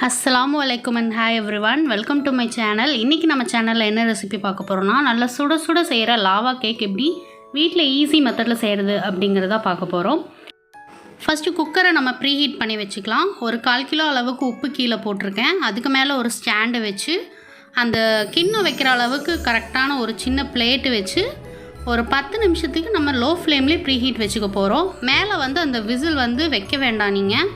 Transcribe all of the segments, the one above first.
Assalamualaikum and hi everyone, welcome to my channel. இன்னைக்கு நம்ம சேனல்ல என்ன ரெசிபி பார்க்க போறோம்னா நல்ல சுட சுட செய்யற லாவா கேக் எப்படி வீட்ல ஈஸி மெத்தட்ல செய்யிறது அப்படிங்கறத பார்க்க போறோம். ஃபர்ஸ்ட் குக்கரை நம்ம ப்ரீ ஹீட் பண்ணி வெச்சுக்கலாம். ஒரு 1/4 கிலோ அளவுக்கு உப்பு கீழ போட்டுருக்கேன். அதுக்கு மேல ஒரு ஸ்டாண்ட் வெச்சு அந்த கிண்ணம் வைக்கிற அளவுக்கு கரெக்ட்டான ஒரு சின்ன பிளேட் வெச்சு ஒரு 10 நிமிஷத்துக்கு நம்ம லோ ஃப்ளேம்லயே ப்ரீ ஹீட் வெச்சுக்க போறோம். மேல வந்து அந்த விசில் வந்து வைக்க வேண்டாம் நீங்க.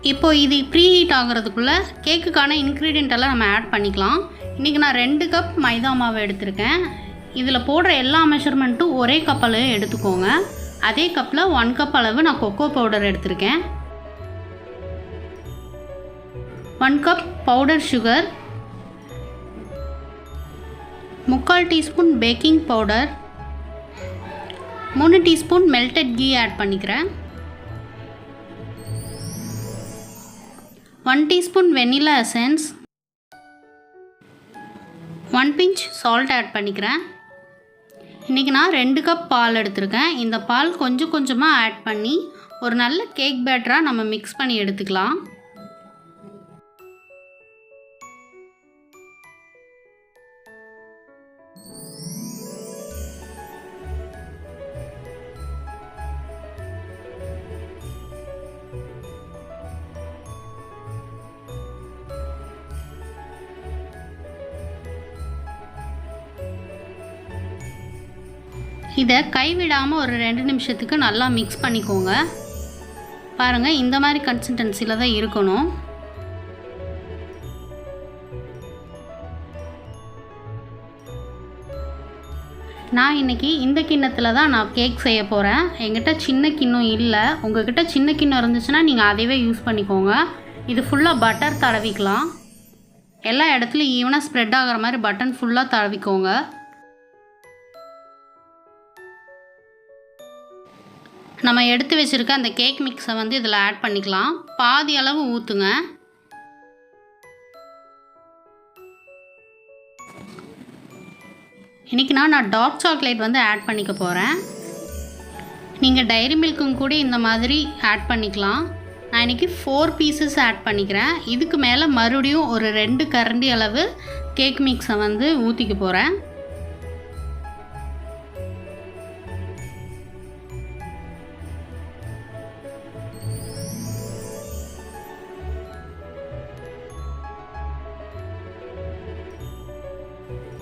இப்போ இது ப்ரீ ஹீட் ஆகிறதுக்குள்ள கேக்குக்கான இன்கிரிடியன்ட் எல்லாம் நம்ம ஆட் பண்ணிக்கலாம். இன்னைக்கு நான் 2 கப் மைதா மாவு எடுத்துர்க்கேன். இதுல போடுற எல்லா மெஷர்மென்ட்டும் ஒரே கப்ல எடுத்துக்கோங்க. அதே கப்ல 1 கப் அளவு நான் கோகோ பவுடர் எடுத்துர்க்கேன். 1 cup powder sugar, 3/4 teaspoon baking powder, 3 teaspoon melted ghee add பண்ணிக்கிறேன். 1 teaspoon vanilla essence, 1 pinch salt ஆட் பண்ணிக்கிறேன். இன்னைக்கு நான் 2 கப் பால் எடுத்துர்க்கேன். இந்த பால் கொஞ்சம் கொஞ்சமா ஆட் பண்ணி ஒரு நல்ல கேக் பேட்டரா நம்ம mix பண்ணி எடுத்துக்கலாம். இதை கைவிடாமல் ஒரு 2 நிமிஷத்துக்கு நல்லா மிக்ஸ் பண்ணிக்கோங்க. பாருங்கள், இந்த மாதிரி கன்சிஸ்டன்சியில் தான் இருக்கணும். நான் இன்றைக்கி இந்த கிண்ணத்தில் தான் நான் கேக் செய்ய போகிறேன். என்கிட்ட சின்ன கிண்ணம் இல்லை. உங்கள்கிட்ட சின்ன கிண்ணம் இருந்துச்சுன்னா நீங்கள் அதைவே யூஸ் பண்ணிக்கோங்க. இது ஃபுல்லாக பட்டர் தடவிக்கலாம். எல்லா இடத்துலையும் ஈவனாக ஸ்ப்ரெட் ஆகிற மாதிரி பட்டன் ஃபுல்லாக தடவிக்கோங்க. நம்ம எடுத்து வச்சிருக்க அந்த கேக் மிக்ஸை வந்து இதில் ஆட் பண்ணிக்கலாம். பாதி அளவு ஊற்றுங்க. இன்றைக்கி நான் டார்க் சாக்லேட் வந்து ஆட் பண்ணிக்க போகிறேன். நீங்கள் டைரி மில்க்கும் கூட இந்த மாதிரி ஆட் பண்ணிக்கலாம். நான் இன்றைக்கி 4 பீசஸ் ஆட் பண்ணிக்கிறேன். இதுக்கு மேலே மறுபடியும் ஒரு 2 கரண்டி அளவு கேக் மிக்ஸை வந்து ஊற்றிக்க போகிறேன்.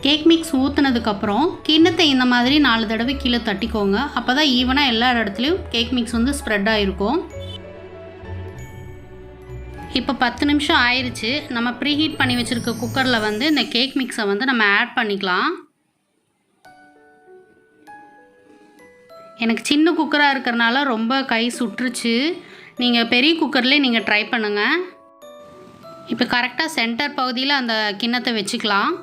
கேக் மிக்ஸ் ஊற்றுனதுக்கப்புறம் கிண்ணத்தை இந்த மாதிரி 4 தடவை கீழே தட்டிக்கோங்க. அப்போ தான் ஈவனாக எல்லா இடத்துலையும் கேக் மிக்ஸ் வந்து ஸ்ப்ரெட் ஆகிருக்கும். இப்போ 10 நிமிஷம் ஆயிடுச்சு. நம்ம ப்ரீ ஹீட் பண்ணி வச்சுருக்க குக்கரில் வந்து இந்த கேக் மிக்ஸை வந்து நம்ம ஆட் பண்ணிக்கலாம். எனக்கு சின்ன குக்கராக இருக்கிறனால ரொம்ப கை சுட்டுருச்சு. நீங்கள் பெரிய குக்கர்லேயே நீங்கள் ட்ரை பண்ணுங்கள். இப்போ கரெக்டாக சென்டர் பகுதியில் அந்த கிண்ணத்தை வச்சுக்கலாம்.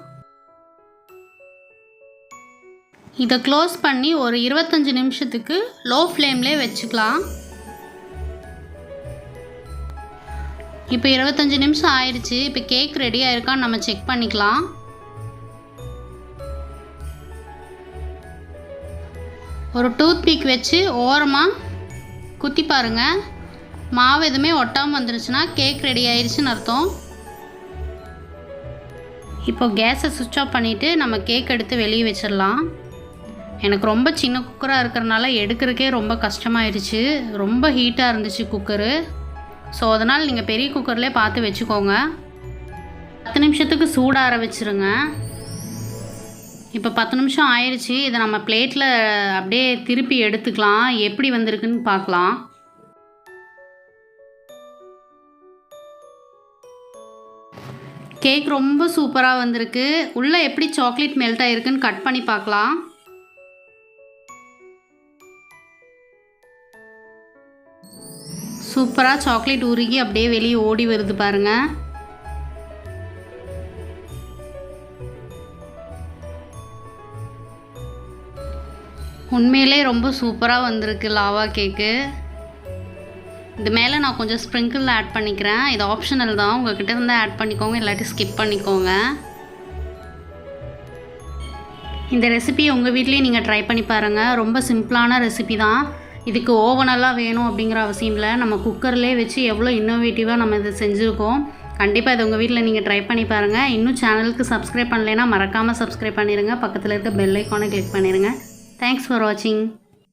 இதை க்ளோஸ் பண்ணி ஒரு 25 நிமிஷத்துக்கு லோ ஃப்ளேம்லேயே வச்சுக்கலாம். இப்போ 25 நிமிஷம் ஆயிடுச்சு. இப்போ கேக் ரெடி ஆயிருக்கான்னு நம்ம செக் பண்ணிக்கலாம். ஒரு டூத் பிக் வச்சு ஓரமாக குத்தி பாருங்கள். மாவு எதுவுமே ஒட்டாமல் வந்துருச்சுன்னா கேக் ரெடி ஆயிடுச்சுன்னு அர்த்தம். இப்போ கேஸை சுவிட்ச் ஆஃப் பண்ணிவிட்டு நம்ம கேக் எடுத்து வெளியே வச்சிடலாம். எனக்கு ரொம்ப சின்ன குக்கராக இருக்கிறனால எடுக்கிறதுக்கே ரொம்ப கஷ்டமாயிருச்சு. ரொம்ப ஹீட்டாக இருந்துச்சு குக்கரு. ஸோ அதனால் நீங்கள் பெரிய குக்கர்லேயே பார்த்து வச்சுக்கோங்க. 10 நிமிஷத்துக்கு சூடார வச்சுருங்க. இப்போ 10 நிமிஷம் ஆயிடுச்சு. இதை நம்ம பிளேட்டில் அப்படியே திருப்பி எடுத்துக்கலாம். எப்படி வந்திருக்குன்னு பார்க்கலாம். கேக் ரொம்ப சூப்பராக வந்திருக்கு. உள்ளே எப்படி சாக்லேட் மெல்ட் ஆகிருக்குன்னு கட் பண்ணி பார்க்கலாம். சூப்பராக சாக்லேட் உருகி அப்படியே வெளியே ஓடி வருது பாருங்கள். உண்மையிலே ரொம்ப சூப்பராக வந்திருக்கு லாவா கேக்கு. இது மேலே நான் கொஞ்சம் ஸ்ப்ரிங்கிள் ஆட் பண்ணிக்கிறேன். இது ஆப்ஷனல் தான், உங்கள்கிட்ட இருந்தால் ஆட் பண்ணிக்கோங்க, இல்லாட்டி ஸ்கிப் பண்ணிக்கோங்க. இந்த ரெசிபி உங்கள் வீட்லேயும் நீங்கள் ட்ரை பண்ணி பாருங்கள். ரொம்ப சிம்பிளான ரெசிபி தான். இதுக்கு ஓவனெல்லாம் வேணும் அப்படிங்கிற அவசியம் இல்லை. நம்ம குக்கர்லேயே வச்சு எவ்வளோ இன்னோவேட்டிவாக நம்ம இதை செஞ்சுருக்கோம். கண்டிப்பாக இது உங்கள் வீட்டில் நீங்கள் ட்ரை பண்ணி பாருங்கள். இன்னும் சேனலுக்கு சப்ஸ்கிரைப் பண்ணலைன்னா மறக்காமல் சப்ஸ்கிரைப் பண்ணிடுங்க. பக்கத்தில் இருக்க பெல் ஐக்கானை கிளிக் பண்ணிடுங்க. தேங்க்ஸ் ஃபார் வாட்சிங்.